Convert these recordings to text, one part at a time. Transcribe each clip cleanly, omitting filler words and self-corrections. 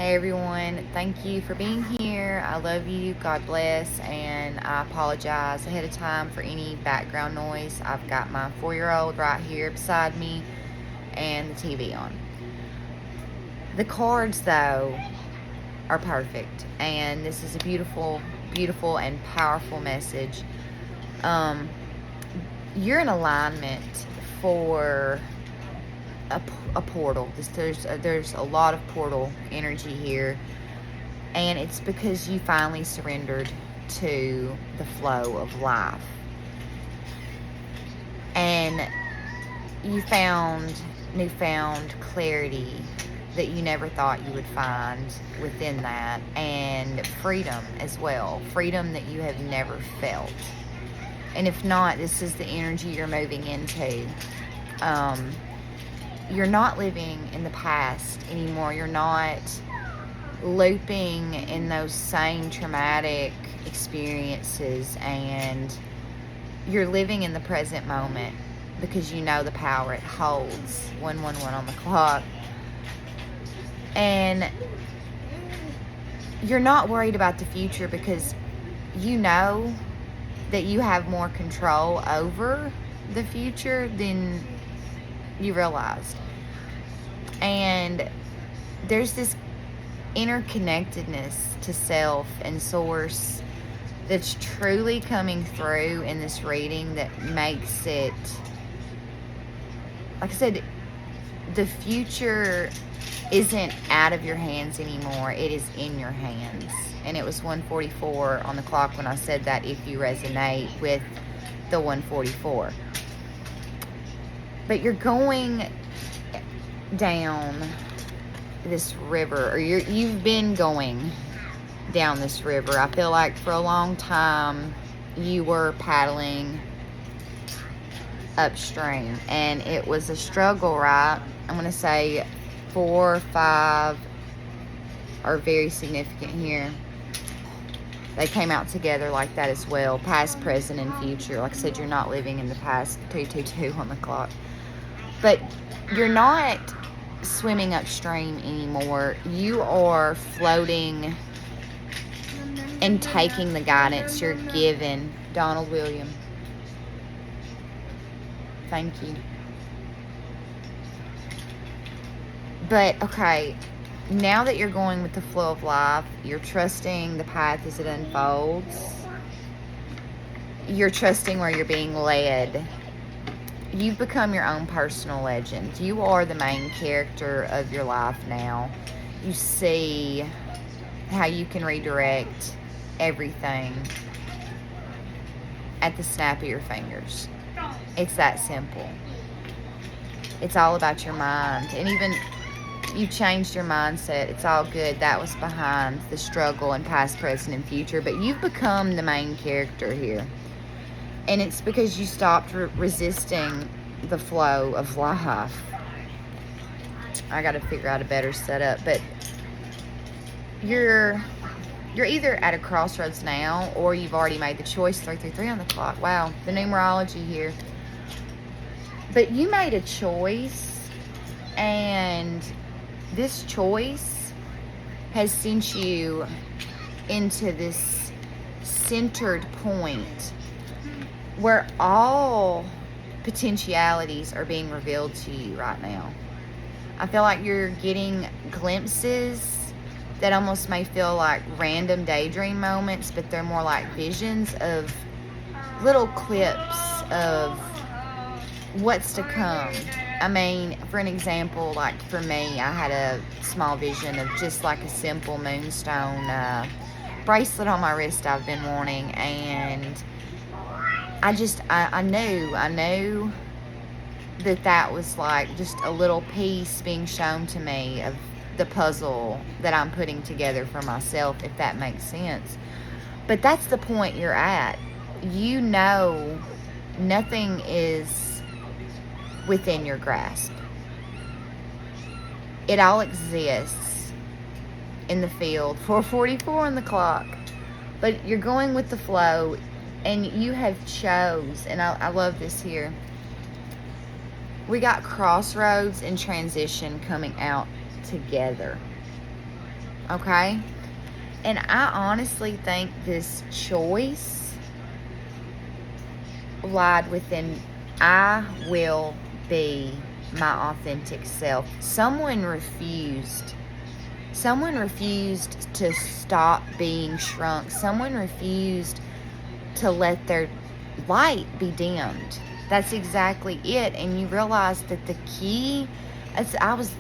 Hey everyone, thank you for being here. I love you. God bless. And I apologize ahead of time for any background noise. I've got my 4-year-old right here beside me and the TV on. The cards, though, are perfect. And this is a beautiful, beautiful, and powerful message. You're in alignment for a portal. There's a lot of portal energy here, and it's because you finally surrendered to the flow of life, and you found newfound clarity that you never thought you would find within that, and freedom as well, freedom that you have never felt. And if not, this is the energy you're moving into. You're not living in the past anymore. You're not looping in those same traumatic experiences, and you're living in the present moment because you know the power it holds. 111 on the clock. And you're not worried about the future because you know that you have more control over the future than you realized. And there's this interconnectedness to self and source that's truly coming through in this reading that makes it, like I said, the future isn't out of your hands anymore. It is in your hands. And it was 1:44 on the clock when I said that, if you resonate with the 1:44. But you're going down this river, or you've been going down this river. I feel like for a long time you were paddling upstream, and it was a struggle, right? I'm going to say 4 or 5 are very significant here. They came out together like that as well. Past, present, and future. Like I said, you're not living in the past. 222 on the clock. But you're not swimming upstream anymore. You are floating and taking the guidance you're given. Donald William. Thank you. But, okay, now that you're going with the flow of life, you're trusting the path as it unfolds. You're trusting where you're being led. You've become your own personal legend. You are the main character of your life now. You see how you can redirect everything at the snap of your fingers. It's that simple. It's all about your mind. And even you changed your mindset. It's all good. That was behind the struggle in past, present, and future. But you've become the main character here. And it's because you stopped resisting the flow of life. I got to figure out a better setup. But you're either at a crossroads now, or you've already made the choice. 333 on the clock. Wow, the numerology here. But you made a choice, and this choice has sent you into this centered point where all potentialities are being revealed to you right now. I feel like you're getting glimpses that almost may feel like random daydream moments, but they're more like visions of little clips of what's to come. I mean, for an example, like for me, I had a small vision of just like a simple moonstone bracelet on my wrist I've been wanting, and I knew that was like just a little piece being shown to me of the puzzle that I'm putting together for myself, if that makes sense. But that's the point you're at. You know nothing is within your grasp. It all exists in the field. 4:44 on the clock. But you're going with the flow, and you have chose, and I love this here. We got crossroads and transition coming out together. Okay? And I honestly think this choice lied within, I will be my authentic self. Someone refused to stop being shrunk. Someone refused to let their light be dimmed. That's exactly it. And you realize that the key, as I was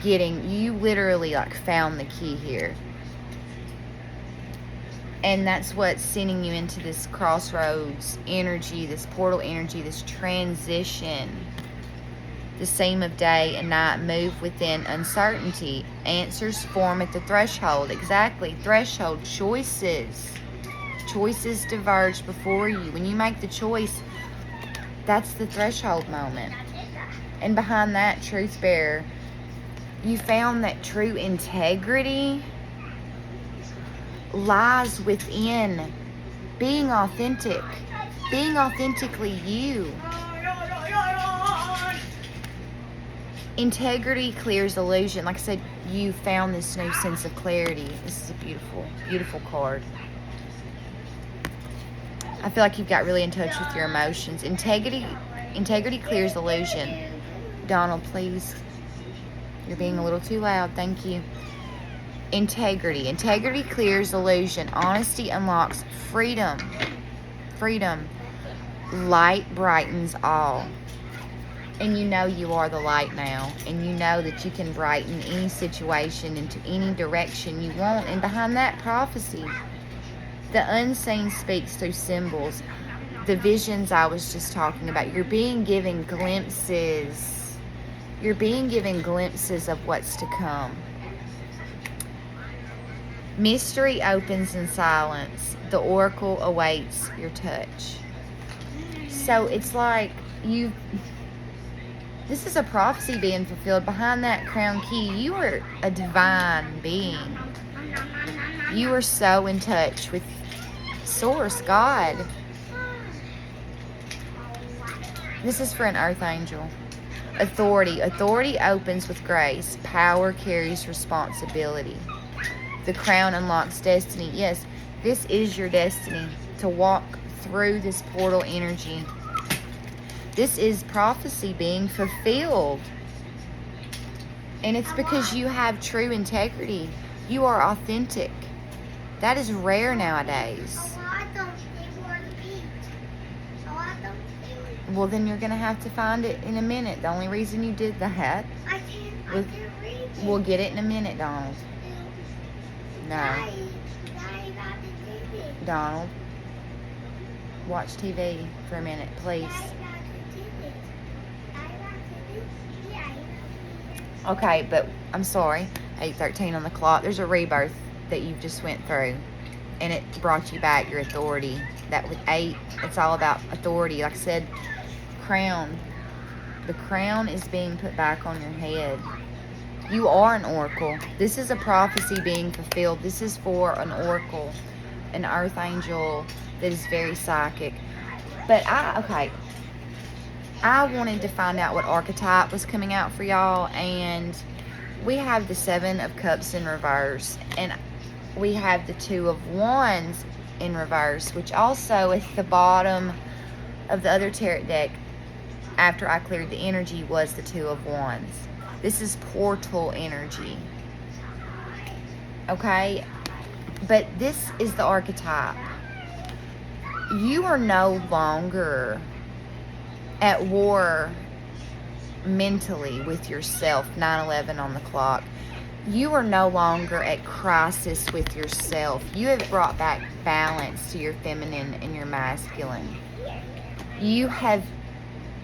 getting, you literally like found the key here. And that's what's sending you into this crossroads energy, this portal energy, this transition. The same of day and night move within uncertainty. Answers form at the threshold. Exactly. Threshold. Choices. Choices diverge before you. When you make the choice, that's the threshold moment. And behind that, truth bearer, you found that true integrity lies within being authentic. Being authentically you. Integrity clears illusion. Like I said, you found this new sense of clarity. This is a beautiful, beautiful card. I feel like you've got really in touch with your emotions. Integrity clears illusion. Donald, please. You're being a little too loud. Thank you. Integrity clears illusion. Honesty unlocks freedom. Light brightens all. And you know you are the light now. And you know that you can brighten any situation into any direction you want. And behind that, prophecy. The unseen speaks through symbols. The visions I was just talking about. You're being given glimpses. You're being given glimpses of what's to come. Mystery opens in silence. The oracle awaits your touch. So it's like this is a prophecy being fulfilled. Behind that crown key, you are a divine being. You are so in touch with Source, God. This is for an earth angel. Authority opens with grace. Power carries responsibility. The crown unlocks destiny. Yes, this is your destiny, to walk through this portal energy. This is prophecy being fulfilled. And it's because you have true integrity. You are authentic. That is rare nowadays. Well, then you're going to have to find it in a minute. The only reason you did that. I can't read it. We'll get it in a minute, Donald. No. Donald, watch TV for a minute, please. Okay, but I'm sorry. 8:13 on the clock. There's a rebirth that you just went through, and it brought you back your authority. That with 8, it's all about authority. Like I said, crown. The crown is being put back on your head. You are an oracle. This is a prophecy being fulfilled. This is for an oracle, an earth angel that is very psychic. But I wanted to find out what archetype was coming out for y'all, and we have the 7 of Cups in reverse, and we have the 2 of Wands in reverse, which also at the bottom of the other tarot deck, after I cleared the energy, was the 2 of Wands. This is portal energy. Okay? But this is the archetype. You are no longer at war mentally with yourself. 9:11 on the clock. You are no longer at crisis with yourself. You have brought back balance to your feminine and your masculine. You have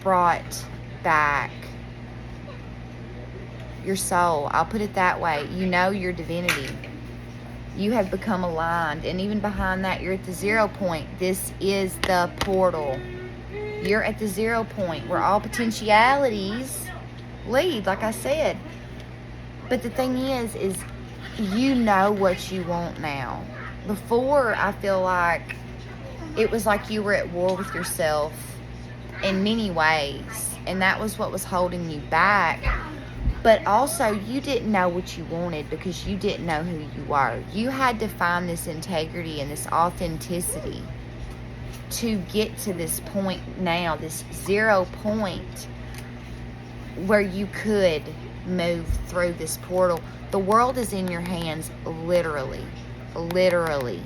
brought back your soul. I'll put it that way. You know your divinity. You have become aligned. And even behind that, you're at the 0 point. This is the portal. You're at the 0 point where all potentialities lead, like I said. But the thing is you know what you want now. Before, I feel like it was like you were at war with yourself in many ways. And that was what was holding you back. But also, you didn't know what you wanted because you didn't know who you were. You had to find this integrity and this authenticity to get to this point now, this 0 point where you could move through this portal. The world is in your hands, literally. Literally.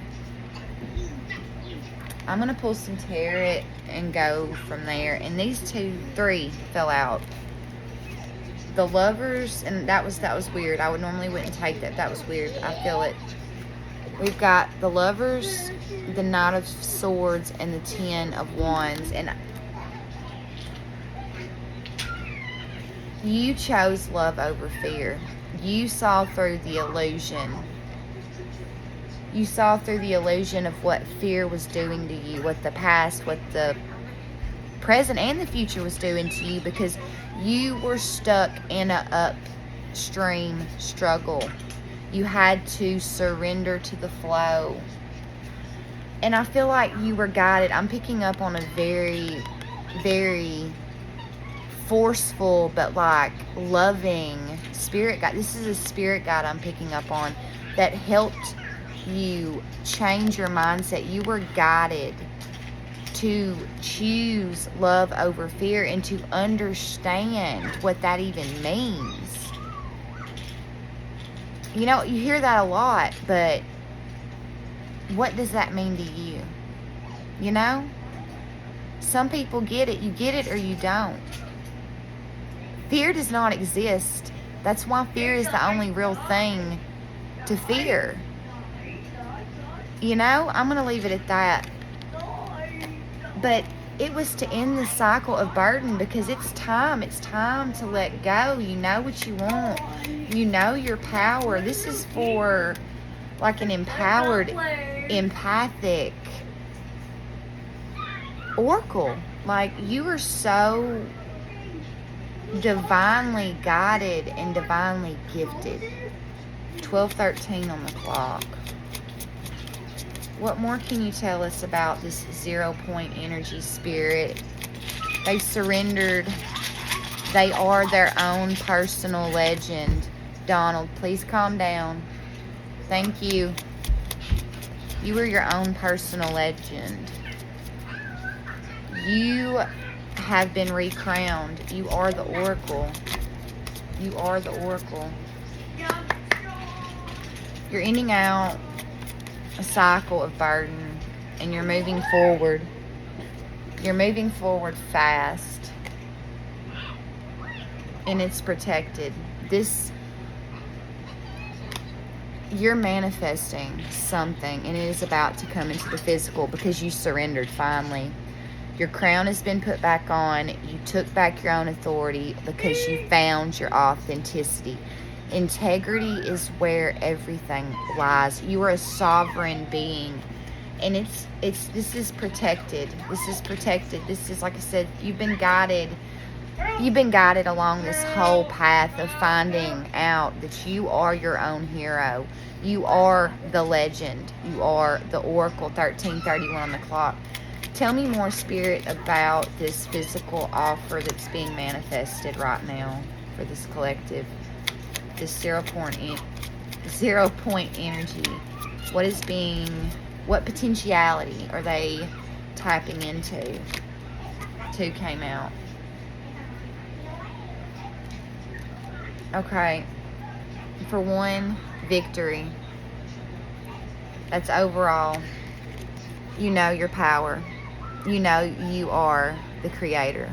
I'm going to pull some tarot and go from there. And these three fell out. The Lovers, and that was weird. I wouldn't take that. That was weird. I feel it. We've got the Lovers, the Knight of Swords, and the Ten of Wands. And you chose love over fear. You saw through the illusion. You saw through the illusion of what fear was doing to you, what the past, what the present and the future was doing to you, because you were stuck in an upstream struggle. You had to surrender to the flow. And I feel like you were guided. I'm picking up on a very, very forceful but like loving spirit guide. This is a spirit guide I'm picking up on that helped you change your mindset. You were guided to choose love over fear and to understand what that even means. You know, you hear that a lot, but what does that mean to you? You know? Some people get it. You get it or you don't. Fear does not exist. That's why fear is the only real thing to fear. You know, I'm going to leave it at that. But it was to end the cycle of burden, because it's time. It's time to let go. You know what you want. You know your power. This is for like an empowered, empathic oracle. Like, you are so divinely guided and divinely gifted. 12:13 on the clock. What more can you tell us about this 0 point energy spirit? They've surrendered. They are their own personal legend. Donald, please calm down. Thank you. You are your own personal legend. You have been recrowned. You are the oracle. You are the oracle. You're ending out a cycle of burden, and you're moving forward. You're moving forward fast, and it's protected. You're manifesting something, and it is about to come into the physical because you surrendered finally. Your crown has been put back on. You took back your own authority because you found your authenticity. Integrity is where everything lies. You are a sovereign being, and this is protected. This is protected. This is, like I said, you've been guided. You've been guided along this whole path of finding out that you are your own hero. You are the legend. You are the oracle. 13:31 on the clock. Tell me more, Spirit, about this physical offer that's being manifested right now for this collective. This 0 point energy. What potentiality are they tapping into? 2 came out. Okay. For 1, victory. That's overall. You know your power. You know you are the creator.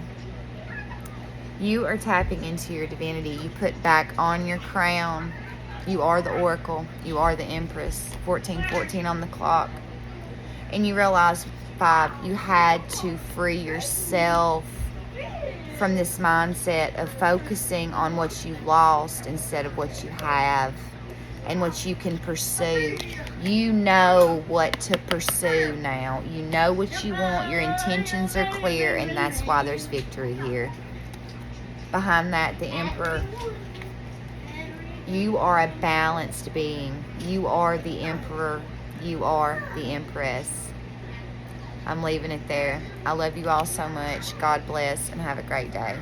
You are tapping into your divinity. You put back on your crown. You are the oracle. You are the empress. 14:14 on the clock. And you realize, 5, you had to free yourself from this mindset of focusing on what you lost instead of what you have and what you can pursue. You know what to pursue now. You know what you want. Your intentions are clear, and that's why there's victory here. Behind that, the Emperor. You are a balanced being. You are the Emperor. You are the Empress. I'm leaving it there. I love you all so much. God bless, and have a great day.